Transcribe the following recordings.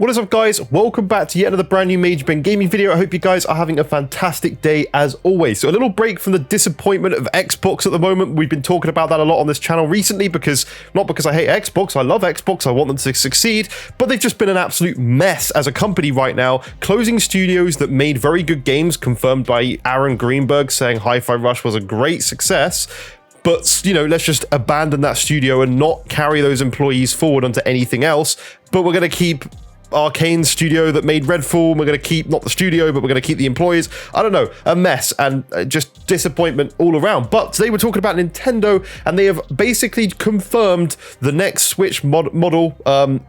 What is up, guys? Welcome back to yet another brand new Major Ben gaming video. I hope you guys are having a fantastic day as always. So a little break from the disappointment of Xbox at the moment. We've been talking about that a lot on this channel recently not because I hate Xbox. I love Xbox. I want them to succeed, but they've just been an absolute mess as a company right now, closing studios that made very good games, confirmed by Aaron Greenberg saying Hi-Fi Rush was a great success. But, you know, let's just abandon that studio and not carry those employees forward onto anything else. But we're going to keep Arcane studio that made Redfall. We're going to keep not the studio, but we're going to keep the employees. I don't know, a mess and just disappointment all around. But today we're talking about Nintendo, and they have basically confirmed the next Switch model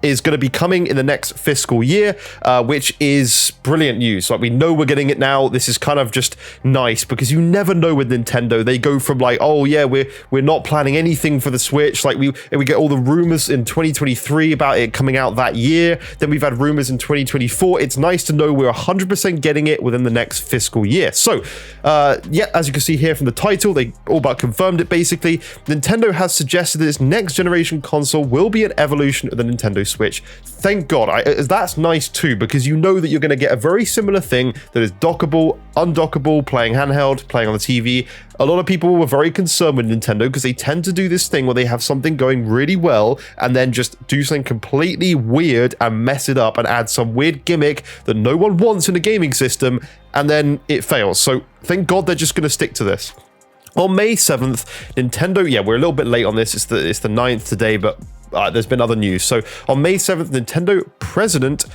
is going to be coming in the next fiscal year, which is brilliant news. Like, we know we're getting it now. This is kind of just nice because you never know with Nintendo. They go from like, oh yeah, we're not planning anything for the Switch. Like we get all the rumors in 2023 about it coming out that year. Then we've had rumors in 2024. It's nice to know we're 100% getting it within the next fiscal year. So yeah, as you can see here from the title, they all but confirmed it basically. Nintendo has suggested that its next generation console will be an evolution of the Nintendo Switch. Thank God. That's nice too, because you know that you're going to get a very similar thing that is dockable, undockable, playing handheld, playing on the TV. A lot of people were very concerned with Nintendo because they tend to do this thing where they have something going really well and then just do something completely weird and mess it up and add some weird gimmick that no one wants in a gaming system, and then it fails. So thank God they're just going to stick to this. On May 7th, Nintendo, yeah, we're a little bit late on this. It's the 9th today, but there's been other news. So on May 7th, Nintendo president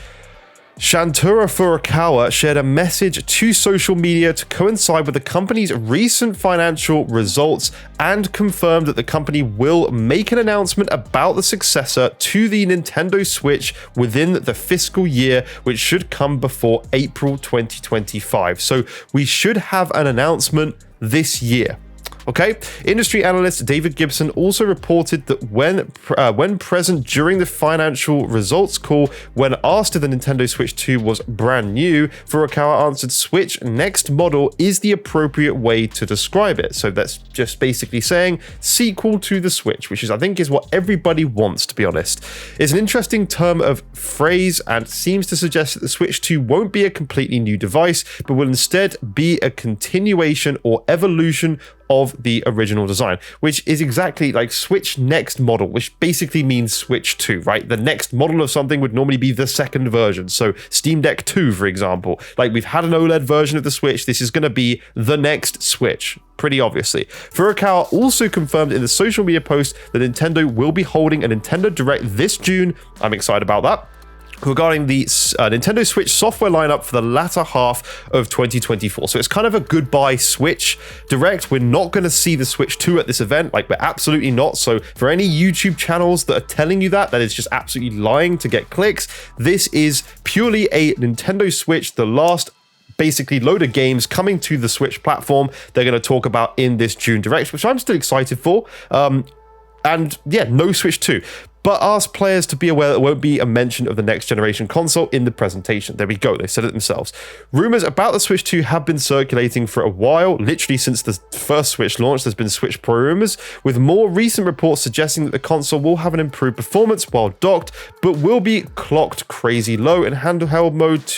Shuntaro Furukawa shared a message to social media to coincide with the company's recent financial results and confirmed that the company will make an announcement about the successor to the Nintendo Switch within the fiscal year, which should come before April 2025. So we should have an announcement this year. Okay, industry analyst David Gibson also reported that when present during the financial results call, when asked if the Nintendo Switch 2 was brand new, Furukawa answered, "Switch next model is the appropriate way to describe it." So that's just basically saying sequel to the Switch, which I think is what everybody wants, to be honest. It's an interesting term of phrase and seems to suggest that the Switch 2 won't be a completely new device, but will instead be a continuation or evolution of the original design, which is exactly like Switch next model, which basically means Switch 2, right? The next model of something would normally be the second version. So Steam Deck 2, for example, like we've had an OLED version of the Switch. This is going to be the next Switch, pretty obviously. Furukawa also confirmed in the social media post that Nintendo will be holding a Nintendo Direct this June. I'm excited about that, regarding the Nintendo Switch software lineup for the latter half of 2024. So it's kind of a goodbye Switch Direct. We're not going to see the Switch 2 at this event. Like, we're absolutely not. So for any YouTube channels that are telling you that is just absolutely lying to get clicks. This is purely a Nintendo Switch, the last basically load of games coming to the Switch platform they're going to talk about in this June Direct, which I'm still excited for. And yeah, no Switch 2. But ask players to be aware that there won't be a mention of the next generation console in the presentation. There we go, they said it themselves. Rumors about the Switch 2 have been circulating for a while, literally since the first Switch launch. There's been Switch Pro rumors, with more recent reports suggesting that the console will have an improved performance while docked, but will be clocked crazy low in handheld mode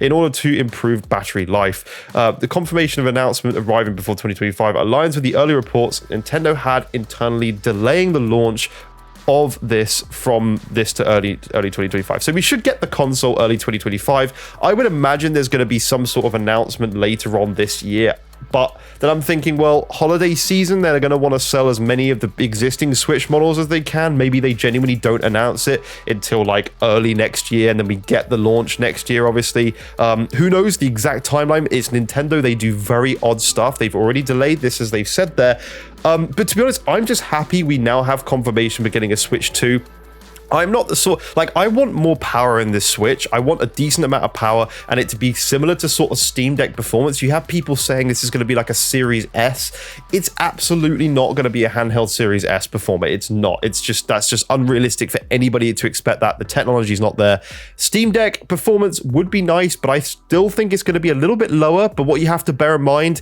in order to improve battery life. The confirmation of announcement arriving before 2025 aligns with the early reports Nintendo had internally delaying the launch of this from this to early 2025. So we should get the console early 2025. I would imagine there's going to be some sort of announcement later on this year. But then I'm thinking, well, holiday season, they're going to want to sell as many of the existing Switch models as they can. Maybe they genuinely don't announce it until like early next year, and then we get the launch next year, obviously. Who knows the exact timeline? It's Nintendo. They do very odd stuff. They've already delayed this, as they've said there. But to be honest, I'm just happy we now have confirmation for getting a Switch 2. I'm not the sort, like, I want more power in this Switch. I want a decent amount of power and it to be similar to sort of Steam Deck performance. You have people saying this is going to be like a Series S. It's absolutely not going to be a handheld Series S performer. It's not. It's just, that's just unrealistic for anybody to expect that. The technology is not there. Steam Deck performance would be nice, but I still think it's going to be a little bit lower. But what you have to bear in mind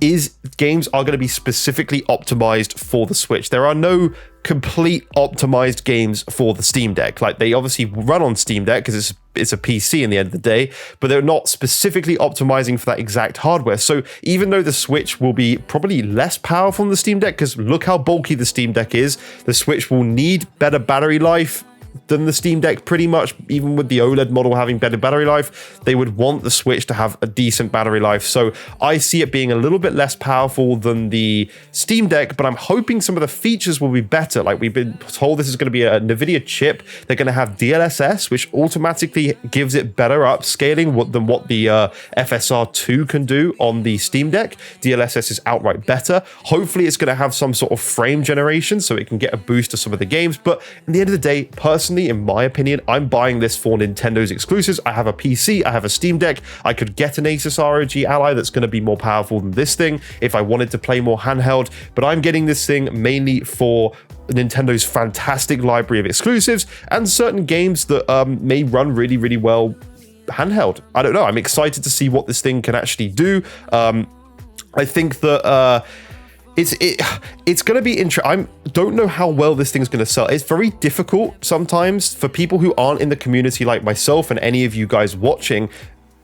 is games are going to be specifically optimized for the Switch. There are no complete optimized games for the Steam Deck. Like, they obviously run on Steam Deck because it's a PC in the end of the day, but they're not specifically optimizing for that exact hardware. So even though the Switch will be probably less powerful than the Steam Deck, because look how bulky the Steam Deck is, the Switch will need better battery life than the Steam Deck pretty much. Even with the OLED model having better battery life, they would want the Switch to have a decent battery life. So I see it being a little bit less powerful than the Steam Deck, but I'm hoping some of the features will be better. Like, we've been told this is going to be a NVIDIA chip. They're going to have DLSS, which automatically gives it better upscaling than what the FSR2 can do on the Steam Deck. DLSS is outright better. Hopefully it's going to have some sort of frame generation so it can get a boost to some of the games. But at the end of the day, personally, in my opinion, I'm buying this for Nintendo's exclusives. I have a PC, I have a Steam Deck. I could get an Asus ROG Ally that's going to be more powerful than this thing if I wanted to play more handheld, but I'm getting this thing mainly for Nintendo's fantastic library of exclusives and certain games that may run really, really well handheld. I don't know. I'm excited to see what this thing can actually do. I think that it's going to be interesting. I don't know how well this thing's going to sell. It's very difficult sometimes for people who aren't in the community like myself and any of you guys watching.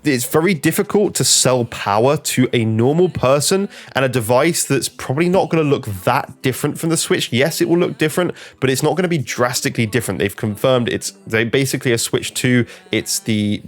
It's very difficult to sell power to a normal person and a device that's probably not going to look that different from the Switch. Yes, it will look different, but it's not going to be drastically different. They've confirmed they basically a Switch 2. It's the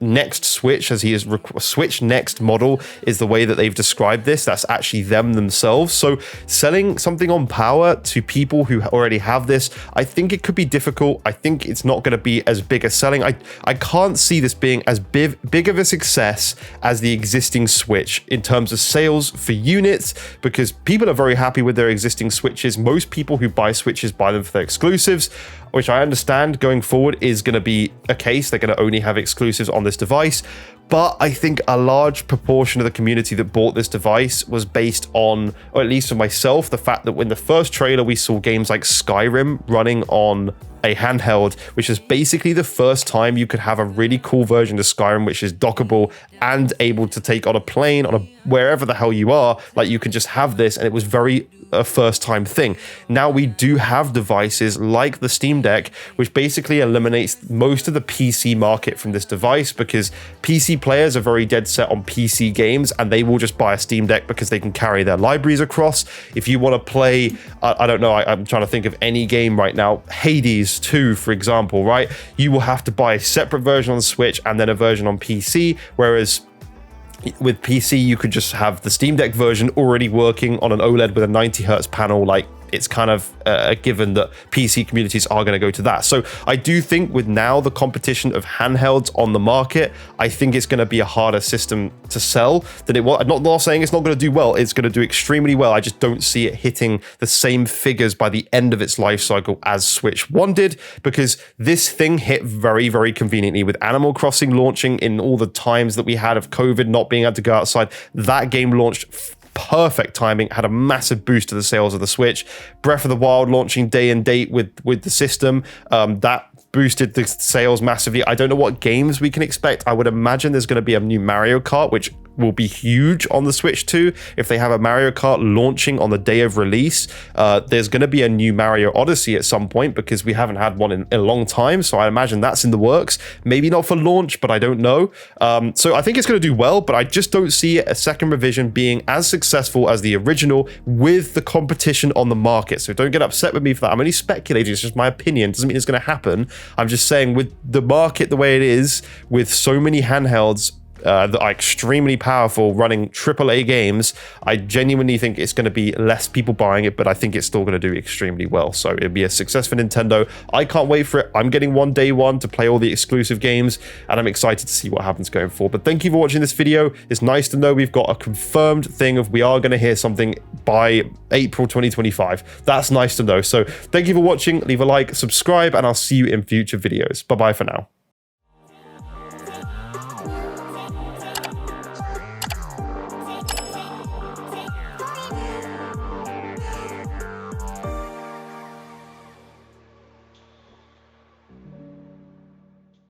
next Switch, as he is Switch Next model is the way that they've described this. That's actually them themselves. So selling something on power to people who already have this, I think it could be difficult. I think it's not going to be as big a selling. I can't see this being as big of a success as the existing Switch in terms of sales for units, because people are very happy with their existing Switches. Most people who buy Switches buy them for their exclusives, which I understand going forward is going to be a case. They're going to only have exclusives on this device. But I think a large proportion of the community that bought this device was based on, or at least for myself, the fact that when the first trailer we saw games like Skyrim running on a handheld, which is basically the first time you could have a really cool version of Skyrim which is dockable and able to take on a plane wherever the hell you are. Like, you can just have this, and it was very a first time thing. Now we do have devices like the Steam Deck, which basically eliminates most of the PC market from this device, because PC players are very dead set on PC games and they will just buy a Steam Deck because they can carry their libraries across. If you want to play, I don't know, I'm trying to think of any game right now, Hades 2, for example, right? You will have to buy a separate version on the Switch and then a version on PC, whereas with PC, you could just have the Steam Deck version already working on an OLED with a 90 hertz panel. Like, it's kind of a given that PC communities are going to go to that. So I do think with now the competition of handhelds on the market, I think it's going to be a harder system to sell than it was. I'm not saying it's not going to do well. It's going to do extremely well. I just don't see it hitting the same figures by the end of its life cycle as Switch 1 did, because this thing hit very, very conveniently with Animal Crossing launching in all the times that we had of COVID not being able to go outside. That game launched perfect timing, had a massive boost to the sales of the Switch. Breath of the Wild launching day and date with the system, that boosted the sales massively. I don't know what games we can expect. I would imagine there's going to be a new Mario Kart, which will be huge on the Switch 2. If they have a Mario Kart launching on the day of release, there's going to be a new Mario Odyssey at some point, because we haven't had one in a long time. So I imagine that's in the works. Maybe not for launch, but I don't know. So I think it's going to do well, but I just don't see a second revision being as successful as the original with the competition on the market. So don't get upset with me for that. I'm only speculating. It's just my opinion. Doesn't mean it's going to happen. I'm just saying, with the market the way it is, with so many handhelds that are extremely powerful running AAA games, I genuinely think it's going to be less people buying it, but I think it's still going to do extremely well. So it'll be a success for Nintendo. I can't wait for it. I'm getting one day one to play all the exclusive games, and I'm excited to see what happens going forward. But thank you for watching this video. It's nice to know we've got a confirmed thing of we are going to hear something by April 2025. That's nice to know. So thank you for watching. Leave a like, subscribe, and I'll see you in future videos. Bye-bye for now.